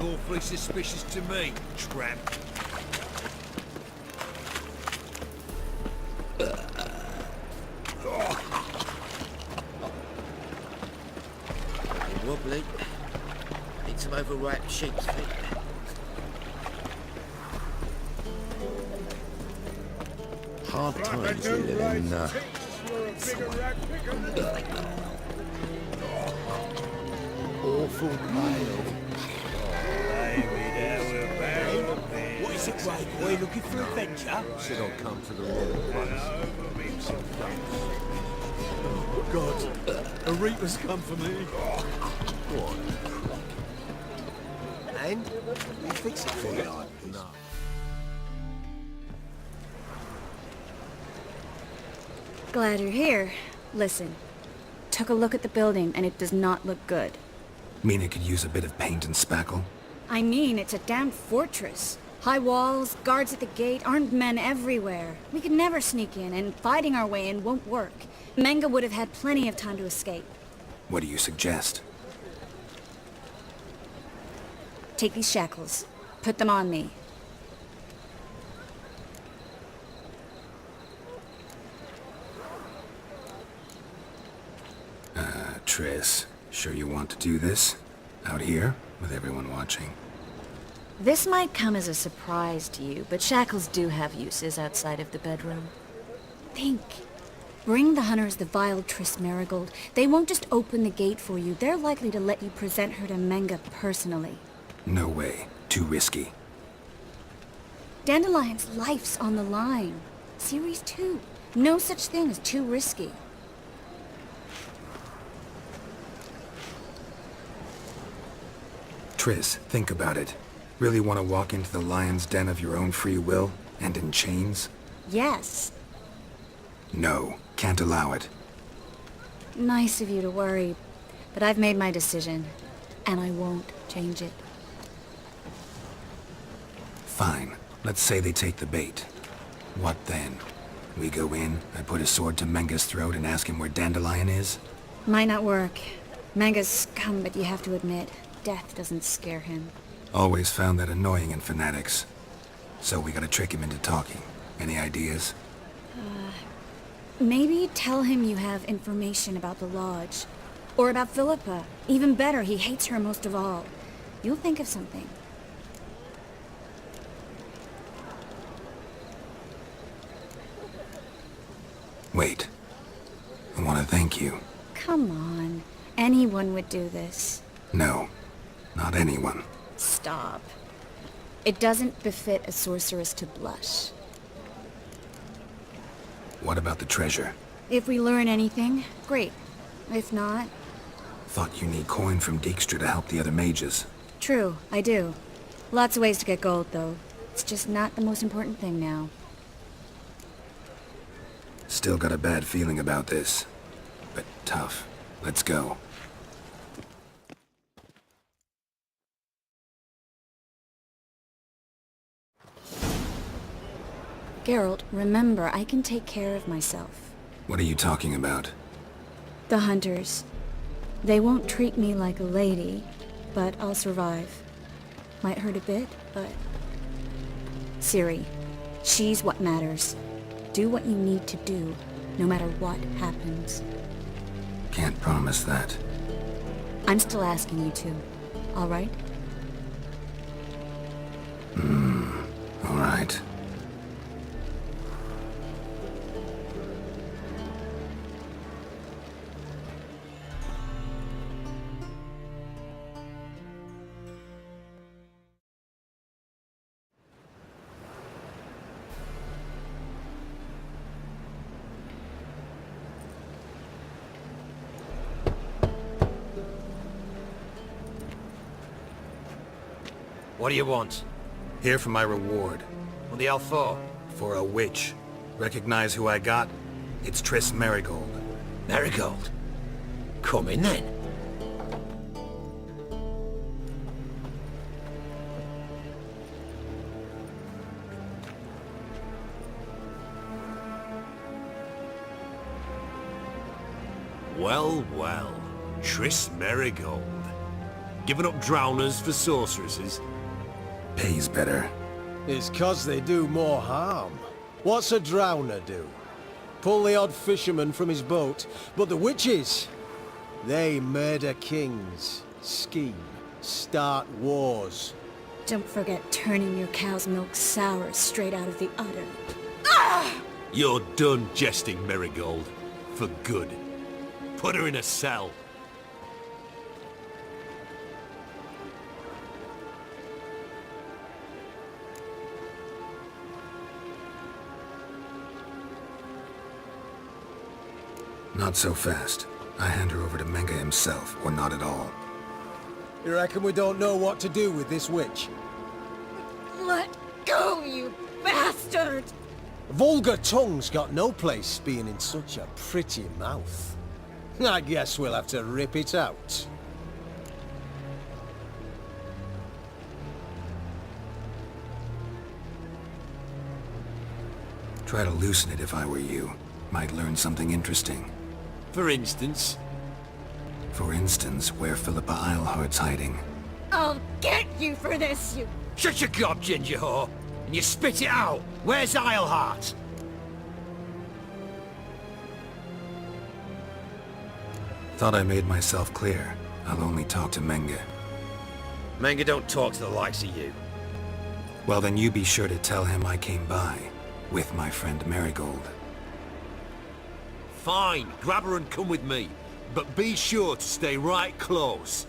look awfully suspicious to me, tramp. Wobbly. Need some overripe sheep's feet. Hard times we live in, awful pale. What is it, great boy? Looking for adventure? Said I'll come to the wrong place. Oh, God. A reaper's come for me. What? And? You fix it for you? No. Glad you're here. Listen, took a look at the building and it does not look good. Mean it could use a bit of paint and spackle? I mean, it's a damn fortress. High walls, guards at the gate, armed men everywhere. We could never sneak in, and fighting our way in won't work. Menga would have had plenty of time to escape. What do you suggest? Take these shackles. Put them on me. Triss, sure you want to do this? Out here, with everyone watching? This might come as a surprise to you, but shackles do have uses outside of the bedroom. Think. Bring the hunters the vile Triss Marigold. They won't just open the gate for you. They're likely to let you present her to Menga personally. No way. Too risky. Dandelion's life's on the line. Series 2. No such thing as too risky. Triss, think about it. Really want to walk into the lion's den of your own free will, and in chains? Yes. No, can't allow it. Nice of you to worry, but I've made my decision, and I won't change it. Fine. Let's say they take the bait. What then? We go in, I put a sword to Menga's throat and ask him where Dandelion is? Might not work. Menga's scum, but you have to admit, death doesn't scare him. Always found that annoying in fanatics. So we gotta trick him into talking. Any ideas? Maybe tell him you have information about the Lodge. Or about Philippa. Even better, he hates her most of all. You'll think of something. Wait. I want to thank you. Come on. Anyone would do this. No. Not anyone. Stop. It doesn't befit a sorceress to blush. What about the treasure? If we learn anything, great. If not... Thought you need coin from Dijkstra to help the other mages. True, I do. Lots of ways to get gold, though. It's just not the most important thing now. Still got a bad feeling about this. But tough. Let's go. Geralt, remember, I can take care of myself. What are you talking about? The hunters. They won't treat me like a lady, but I'll survive. Might hurt a bit, but... Ciri, she's what matters. Do what you need to do, no matter what happens. Can't promise that. I'm still asking you to, all right? All right. What do you want? Here for my reward. What the hell for? For a witch. Recognize who I got? It's Triss Marigold. Marigold. Come in then. Well, well. Triss Marigold. Giving up drowners for sorceresses? Pays better. It's 'cause they do more harm. What's a drowner do? Pull the odd fisherman from his boat. But the witches, they murder kings, scheme, start wars. Don't forget turning your cow's milk sour straight out of the udder. You're done jesting, Marigold. For good. Put her in a cell. Not so fast. I hand her over to Menga himself, or not at all. You reckon we don't know what to do with this witch? Let go, you bastard! Vulgar tongue's got no place being in such a pretty mouth. I guess we'll have to rip it out. Try to loosen it if I were you. Might learn something interesting. For instance? For instance, where Philippa Eilhart's hiding. I'll get you for this, you... Shut your gob, ginger whore! And you spit it out! Where's Eilhart? Thought I made myself clear. I'll only talk to Menga. Menga don't talk to the likes of you. Well, then you be sure to tell him I came by, with my friend Marigold. Fine, grab her and come with me. But be sure to stay right close.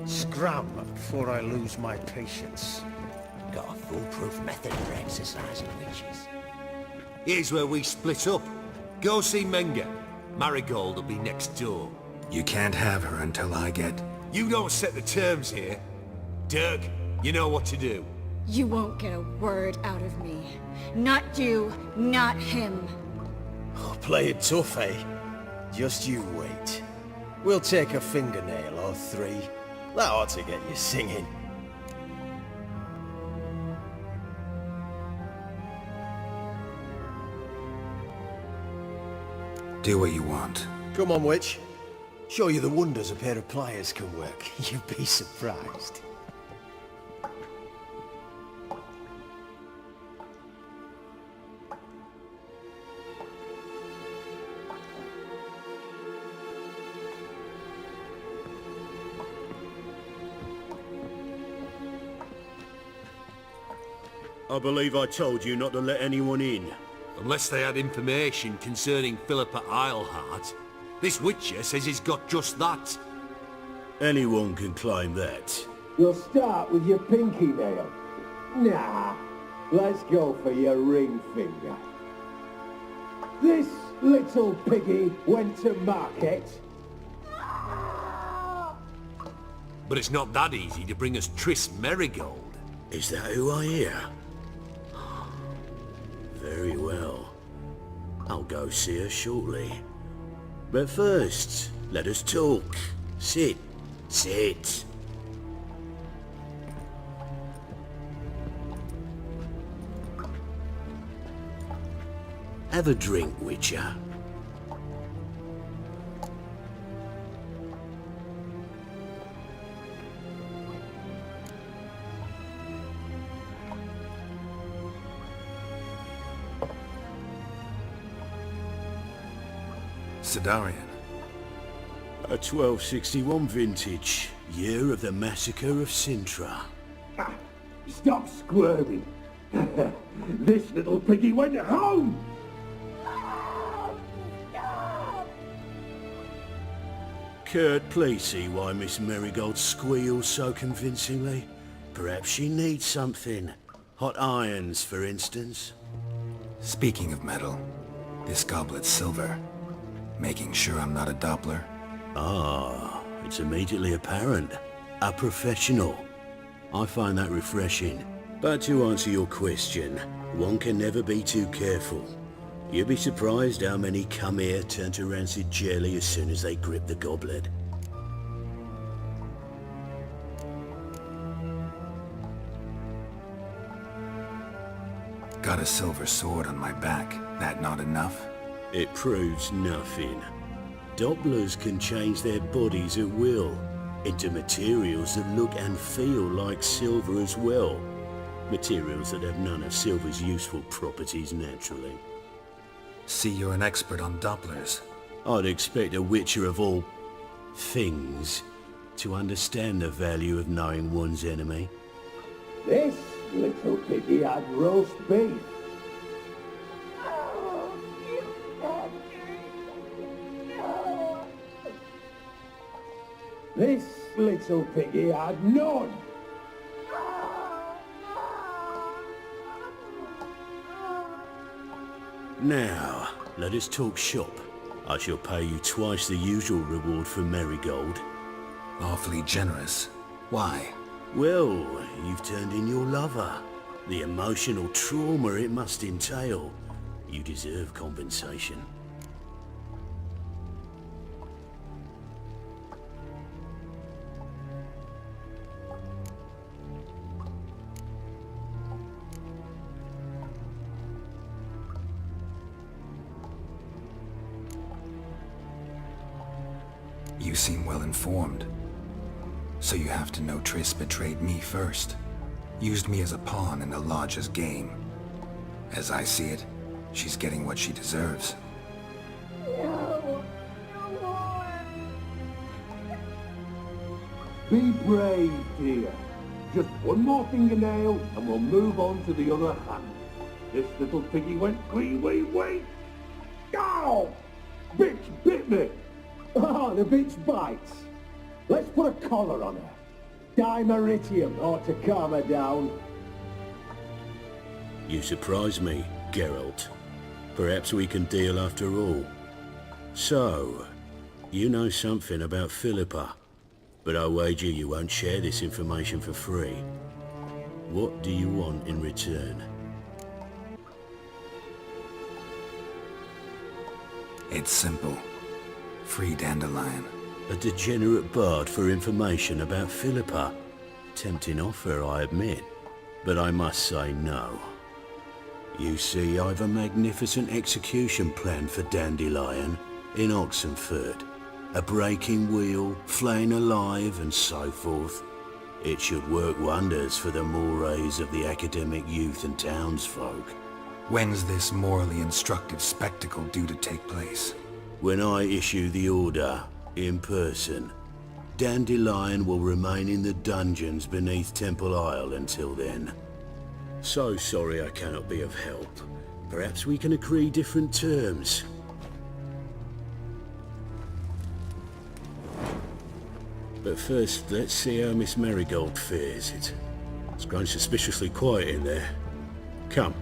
Scram before I lose my patience. Got a foolproof method for exercising witches. Here's where we split up. Go see Menga. Marigold will be next door. You can't have her until I get... You don't set the terms here. Dirk, you know what to do. You won't get a word out of me. Not you, not him. Oh, play it tough, eh? Just you wait. We'll take a fingernail or three. That ought to get you singing. Do what you want. Come on, witch. Show you the wonders a pair of pliers can work. You'd be surprised. I believe I told you not to let anyone in. Unless they had information concerning Philippa Eilhart. This witcher says he's got just that. Anyone can claim that. You'll start with your pinky nail. Nah, let's go for your ring finger. This little piggy went to market. But it's not that easy to bring us Triss Marigold. Is that who I hear? Very well. I'll go see her shortly. But first, let us talk. Sit. Sit. Have a drink, Witcher. Sidarian. A 1261 vintage, year of the massacre of Sintra. Stop squirming. This little piggy went home. Kurt, please see why Miss Marigold squeals so convincingly. Perhaps she needs something. Hot irons, for instance. Speaking of metal, this goblet's silver. Making sure I'm not a Doppler. Ah, it's immediately apparent. A professional. I find that refreshing. But to answer your question, one can never be too careful. You'd be surprised how many come here turn to rancid jelly as soon as they grip the goblet. Got a silver sword on my back. That not enough? It proves nothing. Dopplers can change their bodies at will into materials that look and feel like silver as well. Materials that have none of silver's useful properties naturally. See, you're an expert on Dopplers. I'd expect a witcher of all things to understand the value of knowing one's enemy. This little piggy had roast beef. This little piggy had none. Now, let us talk shop. I shall pay you twice the usual reward for marigold. Awfully generous. Why? Well, you've turned in your lover. The emotional trauma it must entail. You deserve compensation. You seem well informed. So you have to know Triss betrayed me first. Used me as a pawn in the Lodge's game. As I see it, she's getting what she deserves. Be brave, dear. Just one more fingernail and we'll move on to the other hand. This little piggy went wee. Ow! Bitch bit me! Oh, the bitch bites. Let's put a collar on her. Dimeritium ought to calm her down. You surprise me, Geralt. Perhaps we can deal after all. So, you know something about Philippa, but I wager you won't share this information for free. What do you want in return? It's simple. Free Dandelion. A degenerate bard for information about Philippa. Tempting offer, I admit, but I must say no. You see, I've a magnificent execution plan for Dandelion in Oxenford. A breaking wheel, flaying alive, and so forth. It should work wonders for the mores of the academic youth and townsfolk. When's this morally instructive spectacle due to take place? When I issue the order, in person, Dandelion will remain in the dungeons beneath Temple Isle until then. So sorry I cannot be of help. Perhaps we can agree different terms. But first, let's see how Miss Marigold fares. It's grown suspiciously quiet in there. Come.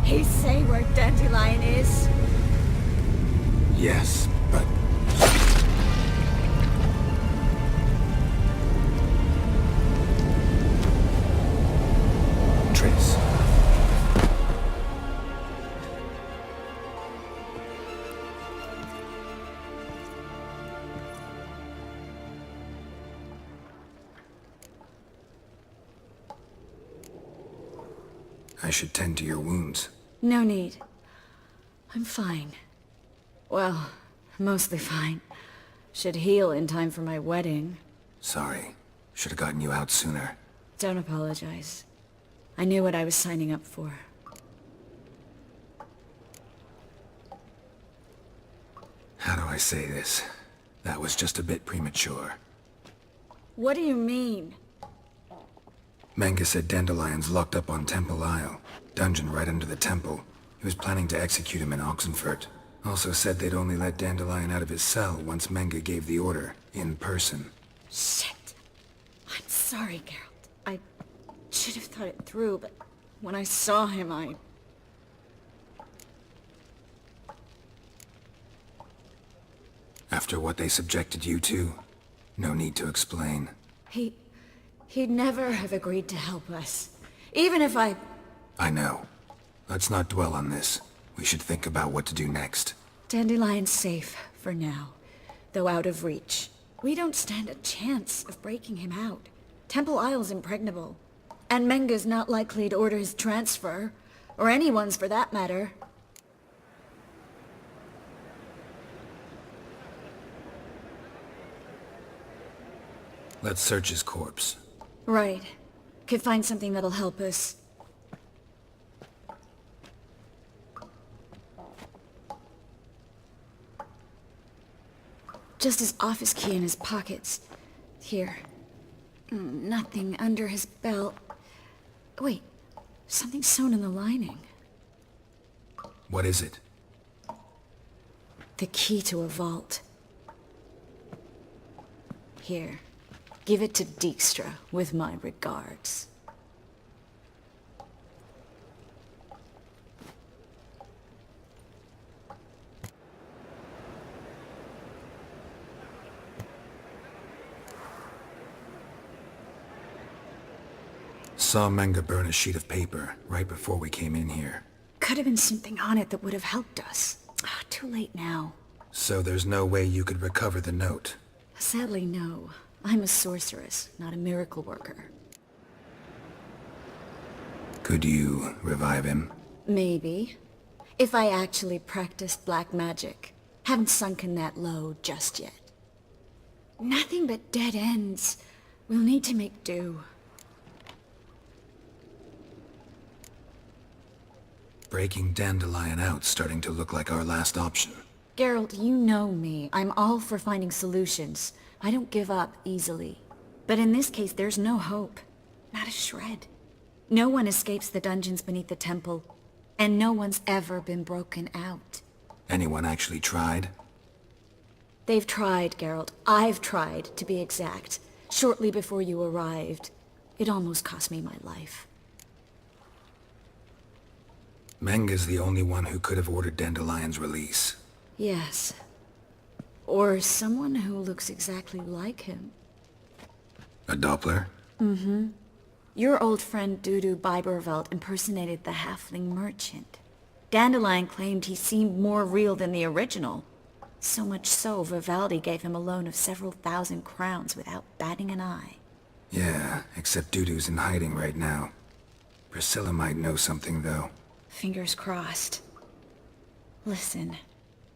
He say where Dandelion is? Yes, but... Triss. I should tend to your wounds. No need. I'm fine. Well, mostly fine. Should heal in time for my wedding. Sorry. Should have gotten you out sooner. Don't apologize. I knew what I was signing up for. How do I say this? That was just a bit premature. What do you mean? Menga said Dandelion's locked up on Temple Isle. Dungeon right under the temple. He was planning to execute him in Oxenford. Also said they'd only let Dandelion out of his cell once Menga gave the order, in person. Shit. I'm sorry, Geralt. I should have thought it through, but When I saw him, After what they subjected you to, no need to explain. He'd never have agreed to help us. Even if I know. Let's not dwell on this. We should think about what to do next. Dandelion's safe for now, though out of reach. We don't stand a chance of breaking him out. Temple Isle's impregnable, and Menga's not likely to order his transfer, or anyone's for that matter. Let's search his corpse. Right. Could find something that'll help us. Just his office key in his pockets. Here. Nothing under his belt. Wait. Something sewn in the lining. What is it? The key to a vault. Here. Give it to Dijkstra, with my regards. Saw Menga burn a sheet of paper right before we came in here. Could have been something on it that would have helped us. Too late now. So there's no way you could recover the note? Sadly, no. I'm a sorceress, not a miracle worker. Could you revive him? Maybe. If I actually practiced black magic. Haven't sunken that low just yet. Nothing but dead ends. We'll need to make do. Breaking Dandelion out's starting to look like our last option. Geralt, you know me. I'm all for finding solutions. I don't give up easily. But in this case, there's no hope. Not a shred. No one escapes the dungeons beneath the temple, and no one's ever been broken out. Anyone actually tried? They've tried, Geralt. I've tried, to be exact. Shortly before you arrived. It almost cost me my life. Menga's the only one who could have ordered Dandelion's release. Yes. Or someone who looks exactly like him. A Doppler? Mm-hmm. Your old friend Dudu Biberveld impersonated the halfling merchant. Dandelion claimed he seemed more real than the original. So much so, Vivaldi gave him a loan of several thousand crowns without batting an eye. Yeah, except Dudu's in hiding right now. Priscilla might know something, though. Fingers crossed. Listen,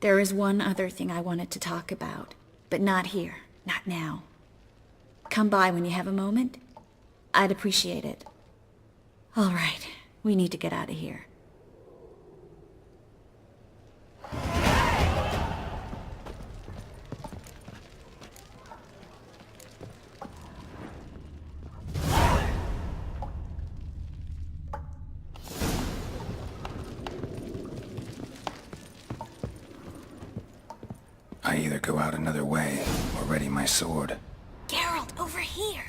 there is one other thing I wanted to talk about, but not here, not now. Come by when you have a moment. I'd appreciate it. All right, we need to get out of here. I either go out another way, or ready my sword. Geralt, over here!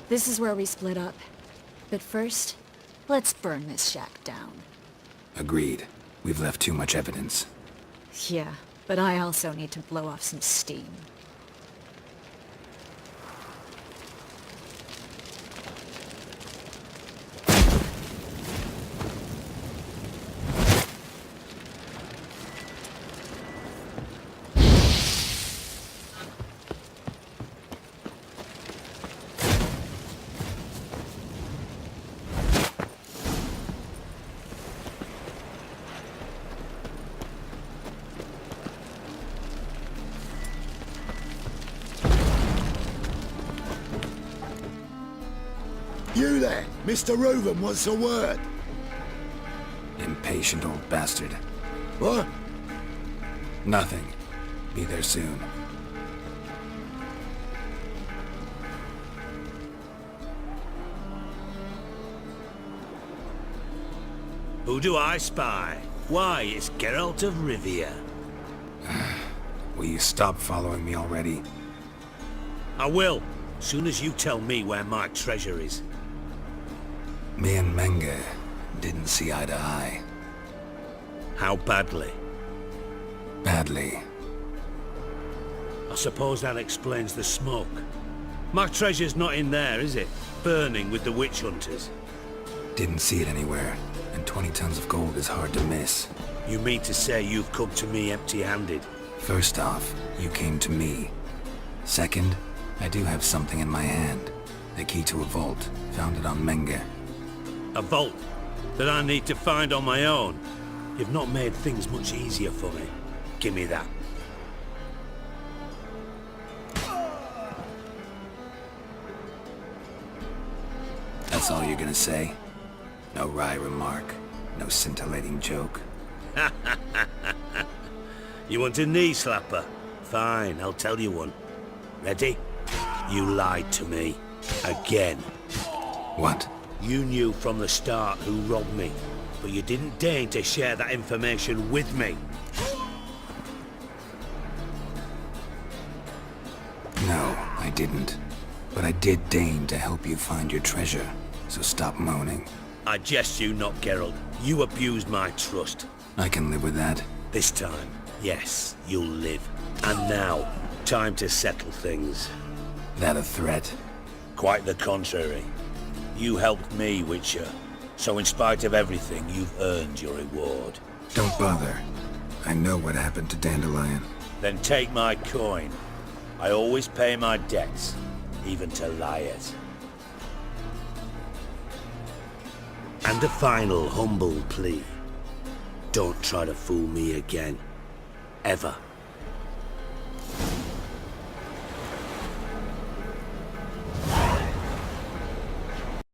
This is where we split up. But first, let's burn this shack down. Agreed. We've left too much evidence. Yeah, but I also need to blow off some steam. You there, Mr. Reuven wants a word. Impatient old bastard. What? Nothing. Be there soon. Who do I spy? Why, it's Geralt of Rivia. Will you stop following me already? I will, soon as you tell me where my treasure is. Me and Menge didn't see eye to eye. How badly? Badly. I suppose that explains the smoke. My treasure's not in there, is it? Burning with the witch hunters. Didn't see it anywhere, and 20 tons of gold is hard to miss. You mean to say you've come to me empty-handed? First off, you came to me. Second, I do have something in my hand. The key to a vault, found it on Menge. A vault that I need to find on my own? You've not made things much easier for me. Give me that. That's all you're gonna say? No wry remark, no scintillating joke. You want a knee slapper? Fine, I'll tell you one. Ready? You lied to me. Again. What? You knew from the start who robbed me, but you didn't deign to share that information with me. No, I didn't. But I did deign to help you find your treasure, so stop moaning. I jest you not, Geralt. You abused my trust. I can live with that. This time, yes, you'll live. And now, time to settle things. That a threat? Quite the contrary. You helped me, Witcher. So in spite of everything, you've earned your reward. Don't bother. I know what happened to Dandelion. Then take my coin. I always pay my debts, even to liars. And a final humble plea. Don't try to fool me again. Ever.